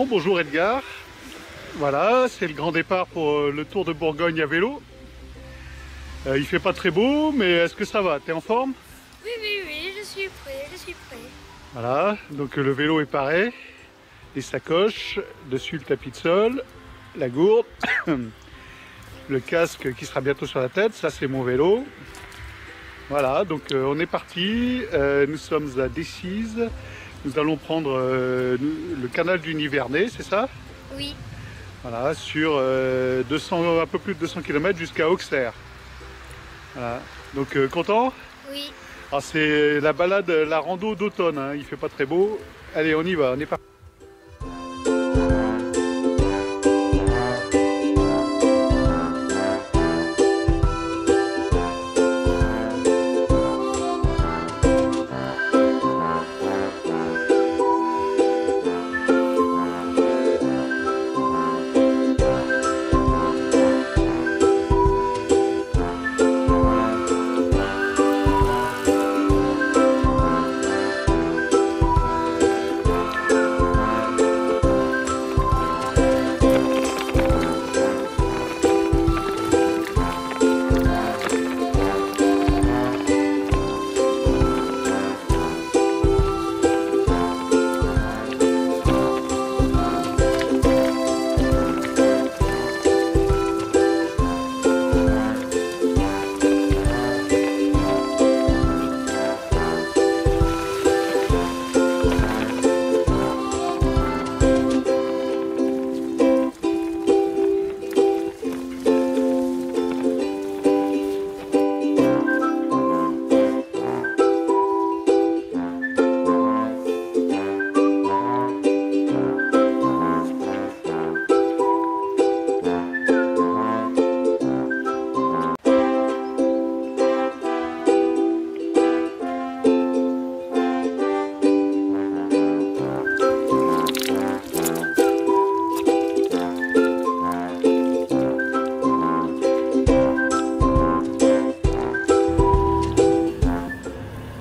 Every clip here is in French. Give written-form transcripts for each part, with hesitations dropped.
Bon, bonjour Edgar. Voilà, c'est le grand départ pour le Tour de Bourgogne à vélo. Il fait pas très beau, mais est-ce que ça va? T'es en forme? Oui, je suis prêt, Voilà, donc le vélo est paré, les sacoches, dessus le tapis de sol, la gourde, le casque qui sera bientôt sur la tête, ça c'est mon vélo. Voilà, donc on est parti, nous sommes à Decize, nous allons prendre le canal du Nivernais, c'est ça? Oui. Voilà, sur un peu plus de 200 km jusqu'à Auxerre. Voilà, donc content? Oui. Alors c'est la balade, la rando d'automne, hein. Il fait pas très beau. Allez, on y va, on est parti.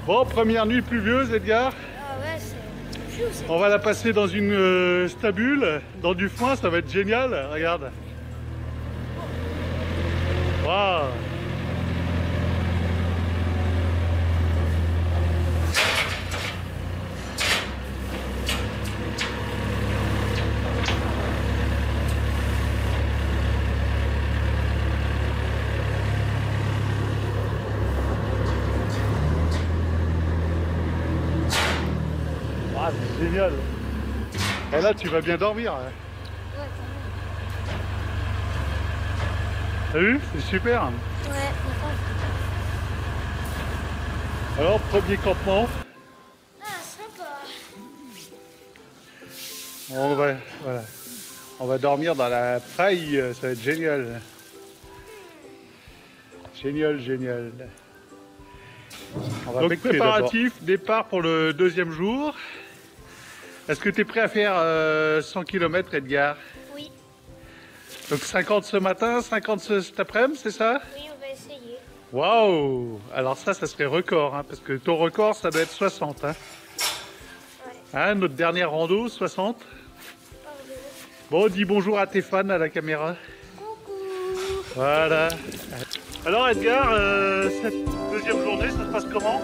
Bon, première nuit pluvieuse, Edgar. Ah ouais, c'est fou, On va la passer dans une stabule, dans du foin, ça va être génial. Regarde. Waouh. Ah, c'est génial. Et là, tu vas bien dormir. Hein. Ouais, T'as vu? C'est super. quand même. Ouais, Alors, premier campement. ah, sympa. On va dormir dans la paille. Ça va être génial. Génial. Donc, préparatif, départ pour le deuxième jour. Est-ce que tu es prêt à faire 100 km, Edgar? Oui. Donc 50 ce matin, 50 cet après-midi, c'est ça? Oui, on va essayer. Waouh! Alors ça serait record, hein, parce que ton record, ça doit être 60. Hein. Ouais. Hein, notre dernière rando, 60. Pardon. Bon, dis bonjour à tes fans à la caméra. Coucou. Voilà. Alors Edgar, cette deuxième journée, ça se passe comment?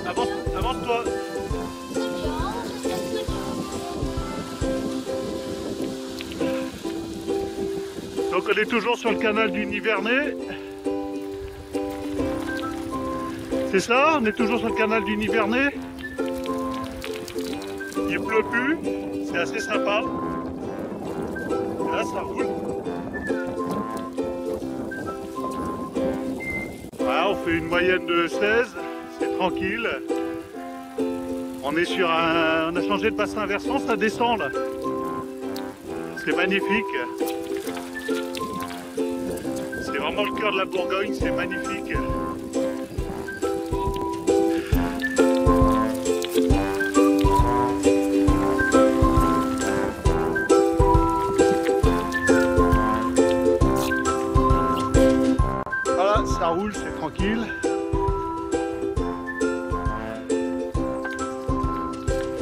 Avance-toi. Donc on est toujours sur le canal du Nivernais. C'est ça? On est toujours sur le canal du Nivernais. Il pleut plus, c'est assez sympa. Et là ça roule. Voilà, on fait une moyenne de 16, c'est tranquille. On est sur on a changé de bassin versant, ça descend là. C'est magnifique. C'est vraiment le cœur de la Bourgogne, c'est magnifique. Voilà, ça roule, c'est tranquille.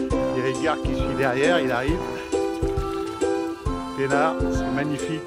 Il y a Edgar qui suit derrière, il arrive. Lénard, c'est magnifique.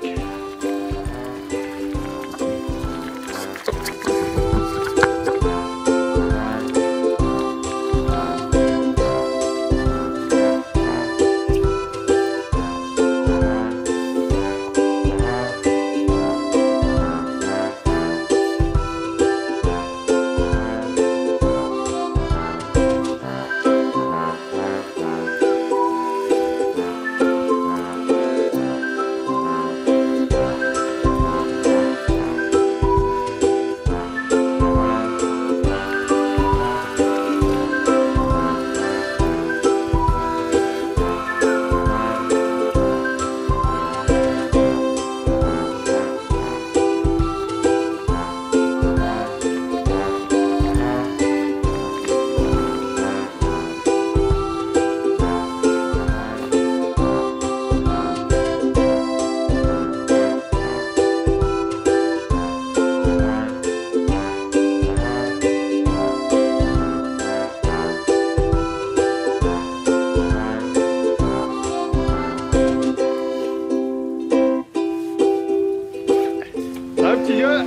Petit gars.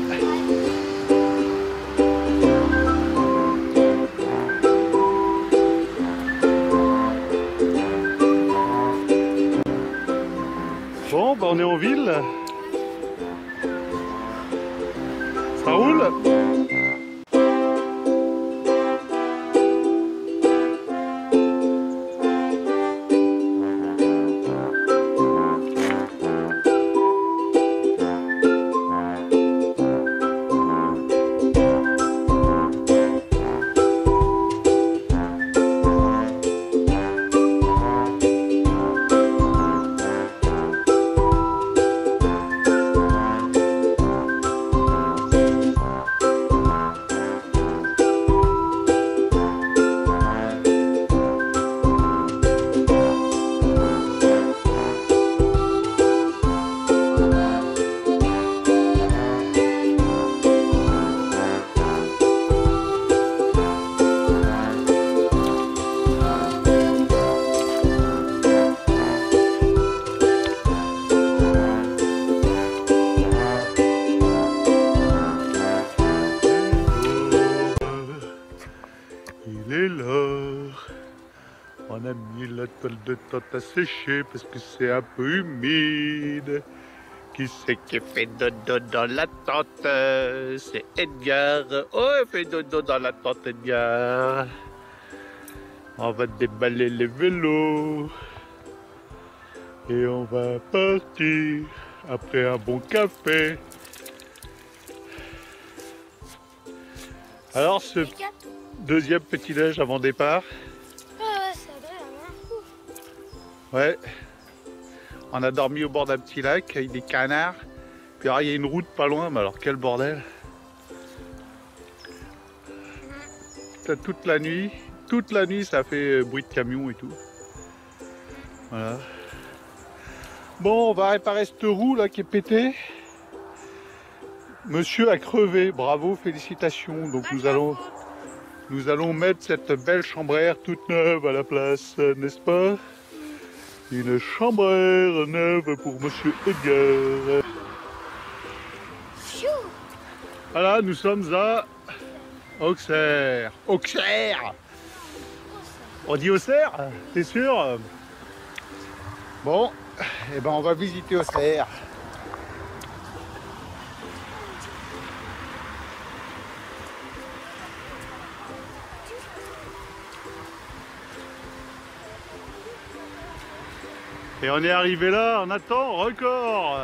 Bon, bah on est en ville. Ça roule? Il est l'heure. On a mis la toile de tente à sécher parce que c'est un peu humide. Qui c'est qui fait dodo dans la tente? C'est Edgar. Oh, il fait dodo dans la tente, Edgar. On va déballer les vélos. Et on va partir après un bon café. Alors, ce deuxième petit-déj avant départ. Ouais, ça va, Ouais. On a dormi au bord d'un petit lac avec des canards. Puis alors, il y a une route pas loin, mais alors quel bordel. Toute la nuit ça fait bruit de camion et tout. Voilà. Bon, on va réparer cette roue là qui est pétée. Monsieur a crevé, bravo, félicitations. Donc nous allons mettre cette belle chambrière toute neuve à la place, n'est-ce pas? Une chambrière neuve pour Monsieur Edgar. Voilà, nous sommes à Auxerre. Auxerre! On dit Auxerre? T'es sûr? Bon, eh ben on va visiter Auxerre. Et on est arrivé là en un temps record.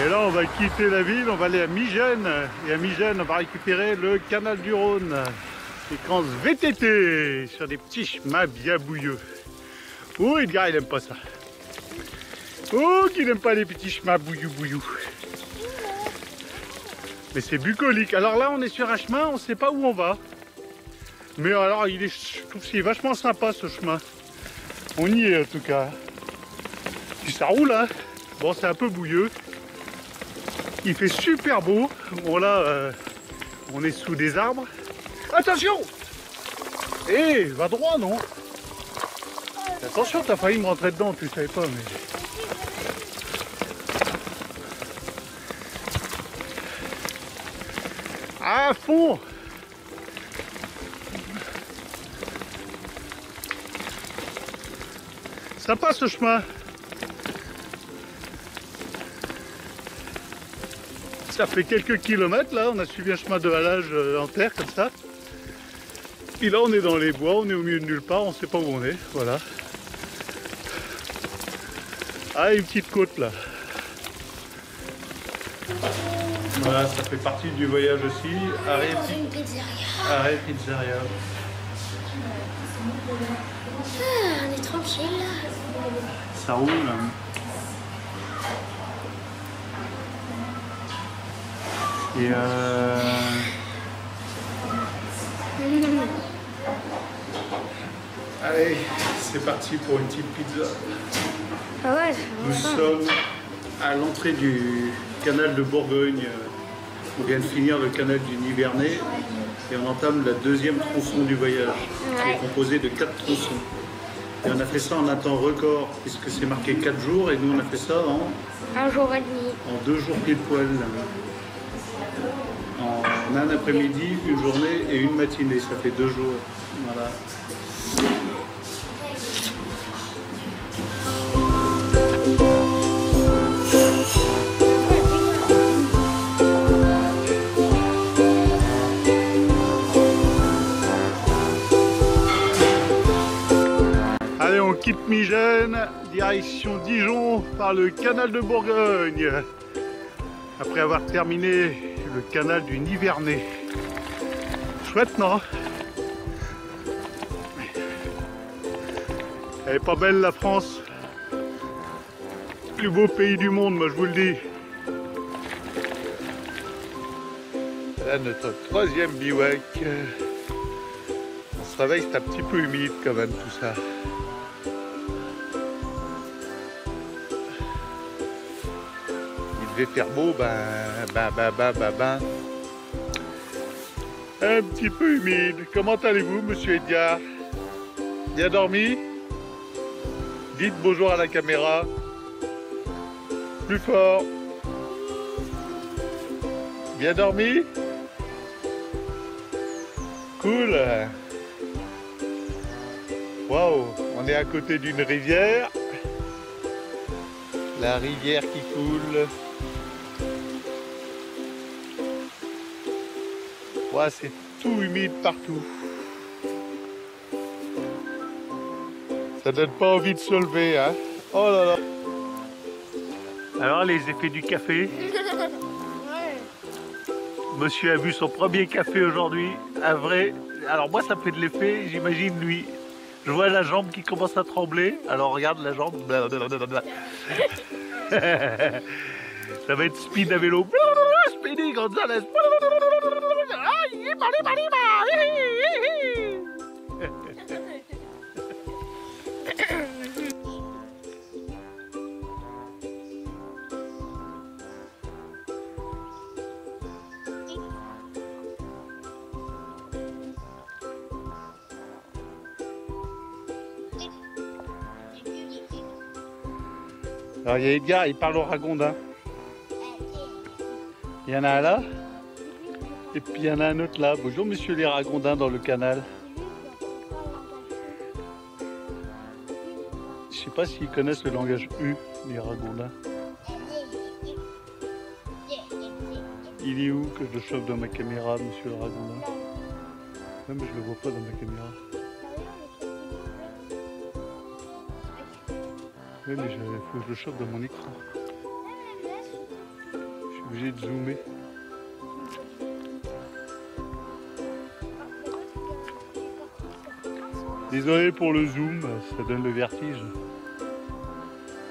Et là on va quitter la ville, on va aller à Migène. Et à Migène on va récupérer le canal du Rhône. Séquence VTT sur des petits chemins bien bouilleux. Oh, Edgar il aime pas ça. Oh, qu'il n'aime pas les petits chemins bouillou. Mais c'est bucolique. Alors là, on est sur un chemin, on ne sait pas où on va. Mais alors, je trouve qu'il est vachement sympa ce chemin. On y est en tout cas. Puis ça roule, hein. Bon, c'est un peu bouilleux. Il fait super beau. Bon là, on est sous des arbres. Attention! Eh, va droit, non? Attention, t'as failli me rentrer dedans, tu savais pas, mais... À fond! Sympa ce chemin. Ça fait quelques kilomètres là, on a suivi un chemin de halage en terre comme ça. Puis là on est dans les bois, on est au milieu de nulle part, on sait pas où on est, voilà. Ah, une petite côte là. Voilà, ça fait partie du voyage aussi. Arrêt pizzeria. Ah, on est tranquille. Ça roule. Et allez, c'est parti pour une petite pizza. Ah ouais, Nous sommes à l'entrée du canal de Bourgogne. On vient de finir le canal du Nivernais et on entame la deuxième tronçon du voyage, qui est composée de 4 tronçons. Et on a fait ça en un temps record, puisque c'est marqué 4 jours, et nous on a fait ça en... 1 jour et demi. En 2 jours pile poil. En un après-midi, une journée et une matinée, ça fait 2 jours. Voilà. Allez, on quitte Migène, direction Dijon par le canal de Bourgogne. Après avoir terminé le canal du Nivernais. Chouette, non? Elle est pas belle la France. Plus beau pays du monde, moi je vous le dis. Là, notre 3e bivouac. On se réveille, c'est un petit peu humide quand même tout ça. Il devait faire beau, un petit peu humide. Comment allez-vous, monsieur Edgar? Bien dormi? Dites bonjour à la caméra. Plus fort. Bien dormi? Cool. Waouh, on est à côté d'une rivière. La rivière qui coule. Ouais, c'est tout humide partout. Ça donne pas envie de se lever, hein. Oh là là. Alors, les effets du café. Monsieur a bu son premier café aujourd'hui. Un vrai. Alors moi, ça fait de l'effet, j'imagine lui. Je vois la jambe qui commence à trembler. Alors regarde la jambe. Ça va être speed à vélo. Speedy Gonzalez. Alors il y a Edgar, il parle au ragondin. Il y en a un là, et puis il y en a un autre là. Bonjour monsieur les ragondins dans le canal. Je sais pas s'ils connaissent le langage U, les ragondins. Il est où que je le chope dans ma caméra, monsieur le ragondin? Ouais, mais je le vois pas dans ma caméra. Oui, mais il faut que je le chope dans mon écran. Je suis obligé de zoomer. Désolé pour le zoom, ça donne le vertige.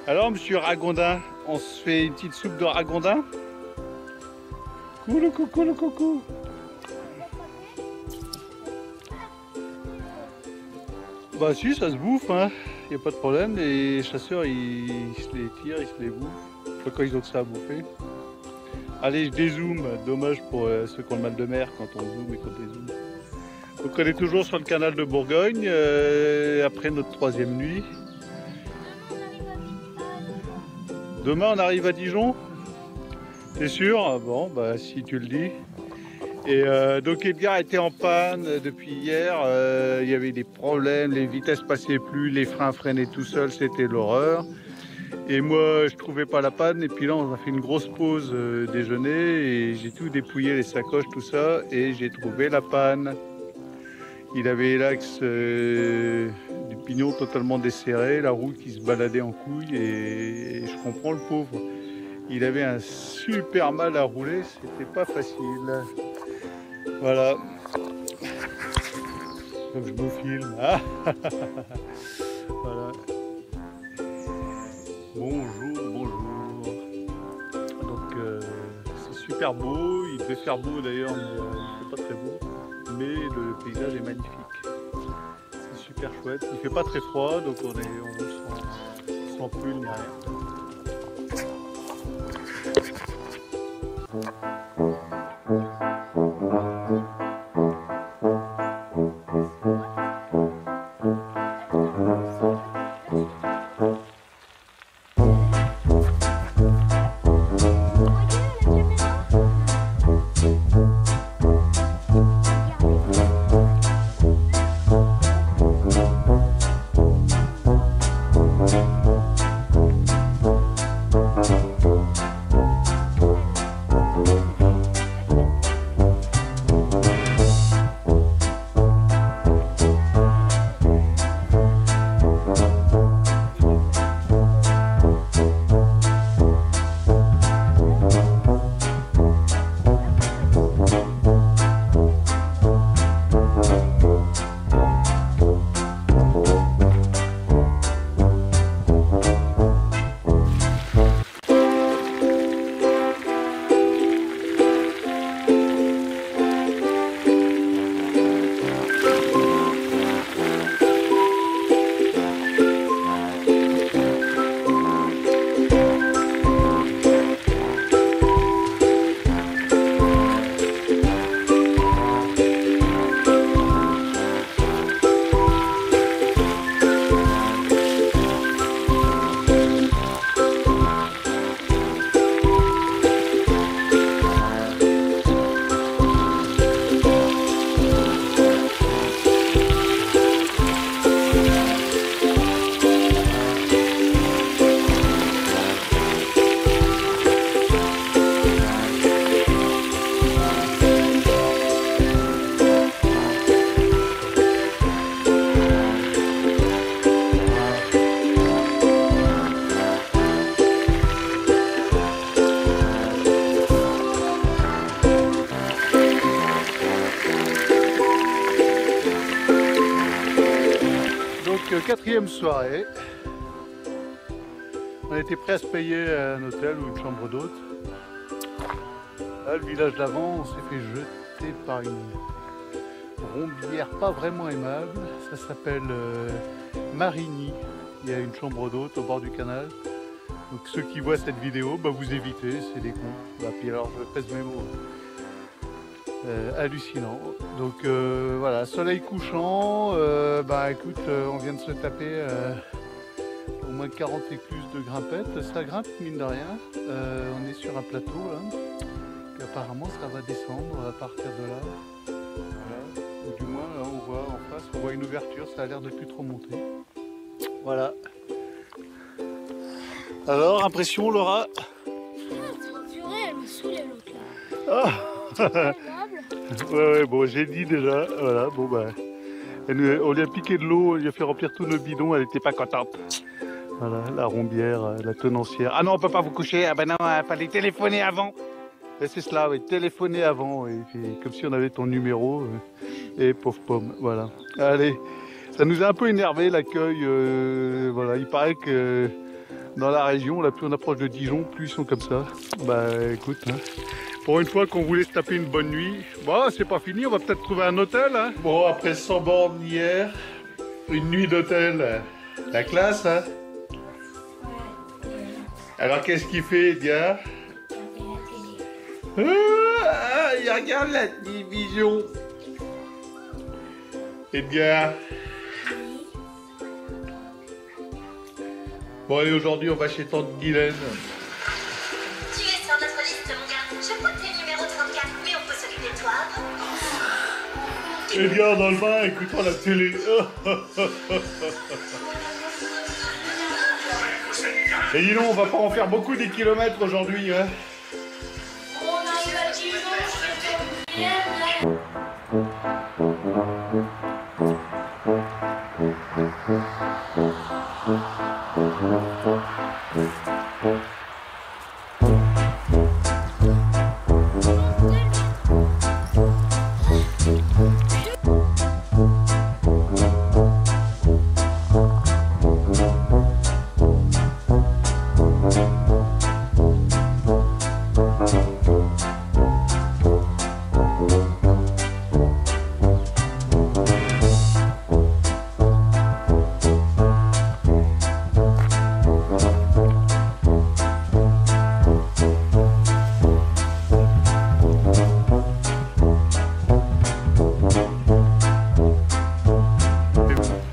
Alors, monsieur Ragondin, on se fait une petite soupe de ragondin? Coucou, coucou, le coucou. Bah si, ça se bouffe, hein. Il n'y a pas de problème, les chasseurs ils se les tirent, ils se les bouffent, quand ils ont que ça à bouffer. Allez, je dézoome. Dommage pour ceux qui ont le mal de mer quand on zoome et qu'on dézoome. Donc on est toujours sur le canal de Bourgogne, après notre 3e nuit. Demain on arrive à Dijon? T'es sûr? Bon, bah si tu le dis. Et donc Edgar était en panne depuis hier, il y avait des problèmes, les vitesses passaient plus, les freins freinaient tout seuls, c'était l'horreur. Et moi je trouvais pas la panne, et puis là on a fait une grosse pause déjeuner et j'ai tout dépouillé, les sacoches, tout ça, et j'ai trouvé la panne. Il avait l'axe du pignon totalement desserré, la roue qui se baladait en couille, et je comprends le pauvre. Il avait un super mal à rouler, c'était pas facile. Voilà. Comme je vous filme. Ah voilà. Bonjour, bonjour. Donc c'est super beau, il devait faire beau d'ailleurs, mais il fait pas très beau. Mais le paysage est magnifique. C'est super chouette. Il fait pas très froid, donc on roule sans pull ni rien. Quatrième soirée, on était prêt à se payer un hôtel ou une chambre d'hôte. Là, le village d'avant, on s'est fait jeter par une rombière pas vraiment aimable. Ça s'appelle Marigny. Il y a une chambre d'hôte au bord du canal. Donc ceux qui voient cette vidéo, bah, vous évitez, c'est des cons. Bah, puis alors je pèse mes mots. Hallucinant. Donc voilà, soleil couchant, bah écoute, on vient de se taper au moins 40 écluses de grimpettes, ça grimpe mine de rien, on est sur un plateau là, et apparemment ça va descendre à partir de là, voilà. Ou du moins là on voit en face, on voit une ouverture, ça a l'air de plus trop monter. Voilà. Alors, impression Laura? Purée, elle me saoulait l'autre là. Ah. Ouais, bon, j'ai dit déjà, voilà, bon bah, on lui a piqué de l'eau, on lui a fait remplir tous nos bidons, elle n'était pas contente. Voilà, la rombière, la tenancière. Ah non, on peut pas vous coucher, ah ben non, il fallait téléphoner avant. Et c'est cela, oui, téléphoner avant, et comme si on avait ton numéro, et pauvre pomme, voilà. Allez, ça nous a un peu énervé l'accueil, voilà, il paraît que dans la région, là, plus on approche de Dijon, plus ils sont comme ça. Bah écoute, hein. Pour une fois qu'on voulait se taper une bonne nuit, bon, c'est pas fini, on va peut-être trouver un hôtel. Hein. Bon, après 100 bornes hier, une nuit d'hôtel, la classe. Hein. Alors qu'est-ce qu'il fait, Edgar? Il regarde la division. Edgar. Bon allez, aujourd'hui on va chez tante Guylaine. Tu es sur notre liste, mon gars. Je crois que t'es numéro 34, mais on peut s'occuper de toi. Edgar dans le bain, écoutant la télé. Et dis donc, on va pas en faire beaucoup des kilomètres aujourd'hui, hein. On arrive à Dijon, je vais faire une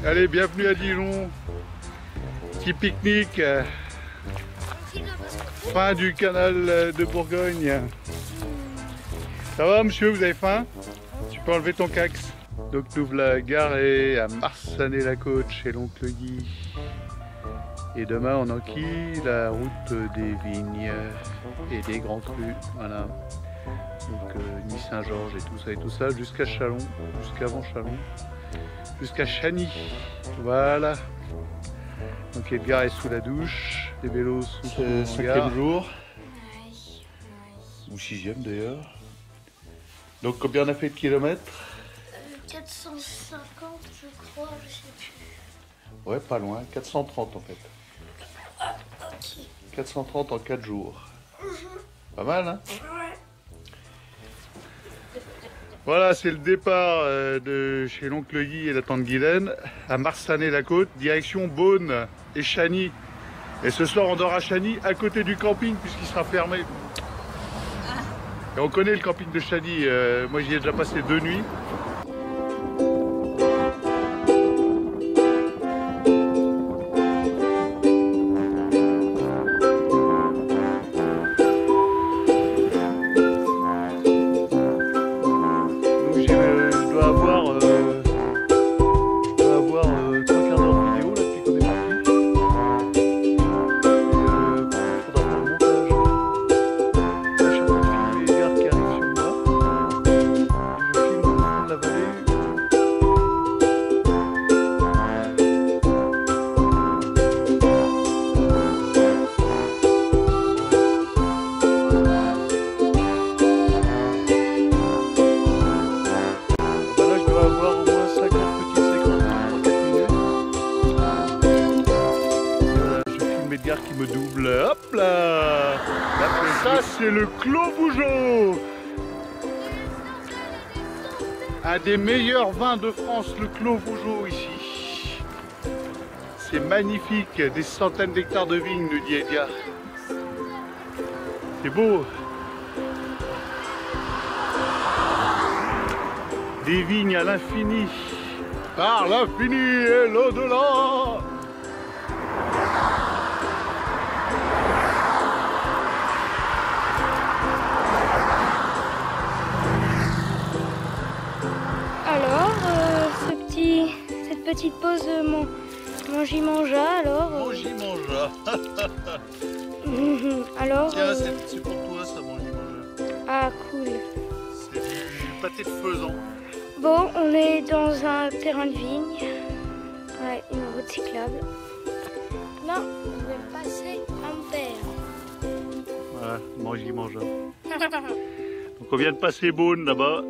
Allez, bienvenue à Dijon. Petit pique-nique. Fin du canal de Bourgogne. Ça va monsieur, vous avez faim? Tu peux enlever ton cax. Donc nous voilà garés à Marsanet-la-Côte chez l'oncle Guy. Et demain on enquille la route des vignes et des grands crus. Voilà. Donc Nuit Saint-Georges et tout ça jusqu'à Châlons, jusqu'avant Châlons, jusqu'à Chagny. Voilà. Donc Edgar est sous la douche, les vélos sont sous le hangar. 5e jour. Ou 6e d'ailleurs. Donc combien on a fait de kilomètres? 450 je crois, je sais plus. Ouais, pas loin, 430 en fait. Ok. 430 en 4 jours. Pas mal, hein? Ouais. Voilà, c'est le départ de chez l'oncle Guy et la tante Guylaine à Marsanet-la-Côte, direction Beaune et Chagny. Et ce soir, on dort à Chagny, à côté du camping, puisqu'il sera fermé. Et on connaît le camping de Chagny. Moi, j'y ai déjà passé 2 nuits. Qui me double, hop là. Ça c'est le Clos Vougeot, un des meilleurs vins de France, le Clos Vougeot ici. C'est magnifique, des centaines d'hectares de vignes, nous dit Edgar. C'est beau. Des vignes à l'infini, par l'infini et l'au-delà. Alors, cette petite pause mangi-mangea, alors... Mangi-mangea. Alors... Tiens, c'est pour toi ça, mangi-mangea. Ah, cool. C'est du pâté de faisan. Bon, on est dans un terrain de vigne. Ouais, une route cyclable. Là, on va passer un verre. Voilà, mangi-mangea. Donc on vient de passer Beaune là-bas.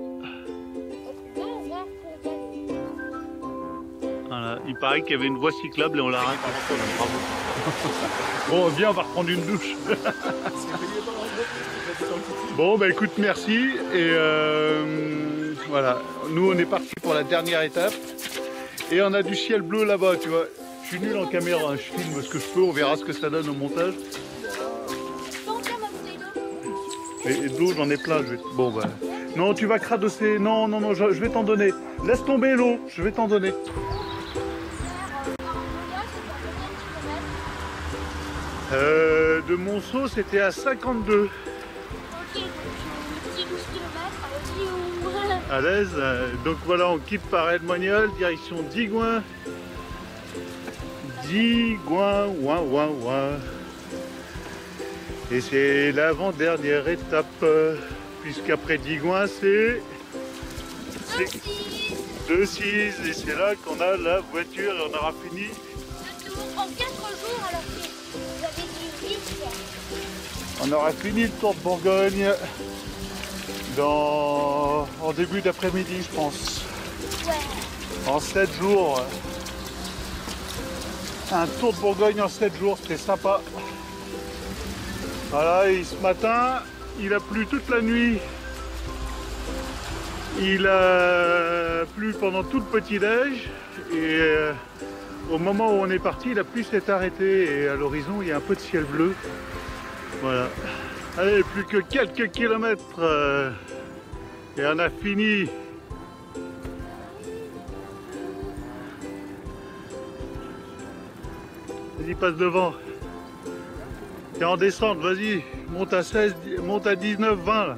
Voilà, il paraît qu'il y avait une voie cyclable et on l'a arrêté. Bravo. Bon, viens, on va reprendre une douche. Bon, bah écoute, merci. Et voilà, nous on est parti pour la dernière étape. Et on a du ciel bleu là-bas, tu vois. Je suis nul en caméra, hein. Je filme ce que je peux, on verra ce que ça donne au montage. Et de l'eau, j'en ai plein. Bon, bah. Non, tu vas cradosser. Non, non, non, je vais t'en donner. Laisse tomber l'eau, je vais t'en donner. De Monceau, c'était à 52. Ok, donc petit 12 km, À l'aise. Donc voilà, on quitte par Edmognol, direction Digoin. Digoin, ouin, ouin, ouin. Et c'est l'avant-dernière étape, puisqu'après Digoin, c'est 2-6. Et c'est là qu'on a la voiture et on aura fini. en 4 jours, alors que vous avez dit 8. On aura fini le Tour de Bourgogne en début d'après-midi, je pense. Ouais. En 7 jours. Un Tour de Bourgogne en 7 jours, c'était sympa. Voilà, et ce matin, il a plu toute la nuit. Il a plu pendant tout le petit-déj. Et au moment où on est parti, la pluie s'est arrêtée. Et à l'horizon, il y a un peu de ciel bleu. Voilà. Allez, plus que quelques kilomètres. Et on a fini. Vas-y, passe devant. T'es en descente, vas-y. Monte à 16, monte à 19, 20 là.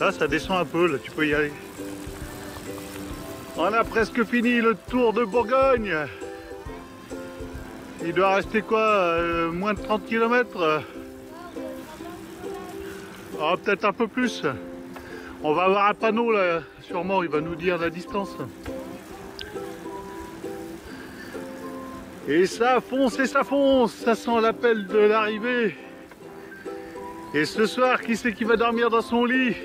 Là, ça descend un peu, là, tu peux y aller. On a presque fini le Tour de Bourgogne. Il doit rester quoi, moins de 30 km. Oh, peut-être un peu plus. On va avoir un panneau là, sûrement, il va nous dire la distance. Et ça fonce, ça sent l'appel de l'arrivée. Et ce soir, qui c'est qui va dormir dans son lit?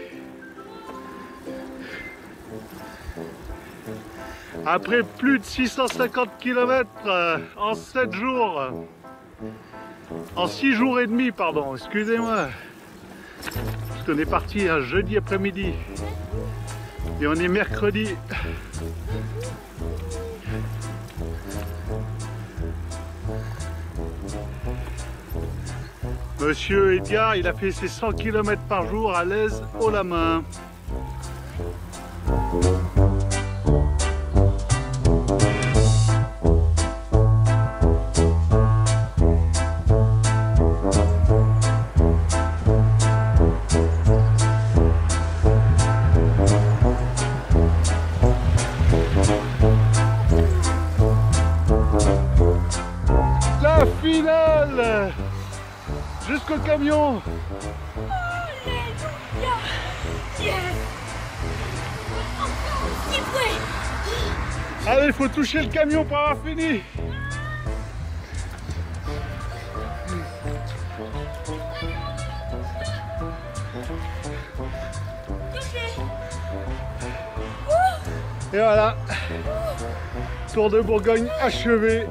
Après plus de 650 km en 7 jours, en 6 jours et demi, pardon, excusez-moi. Parce qu'on est parti un jeudi après-midi et on est mercredi. Monsieur Edgar, il a fait ses 100 km par jour à l'aise haut la main. La finale! Jusqu'au camion. Alléluia! Yes! Allez, il faut toucher le camion pour avoir fini. Et voilà, Tour de Bourgogne achevé.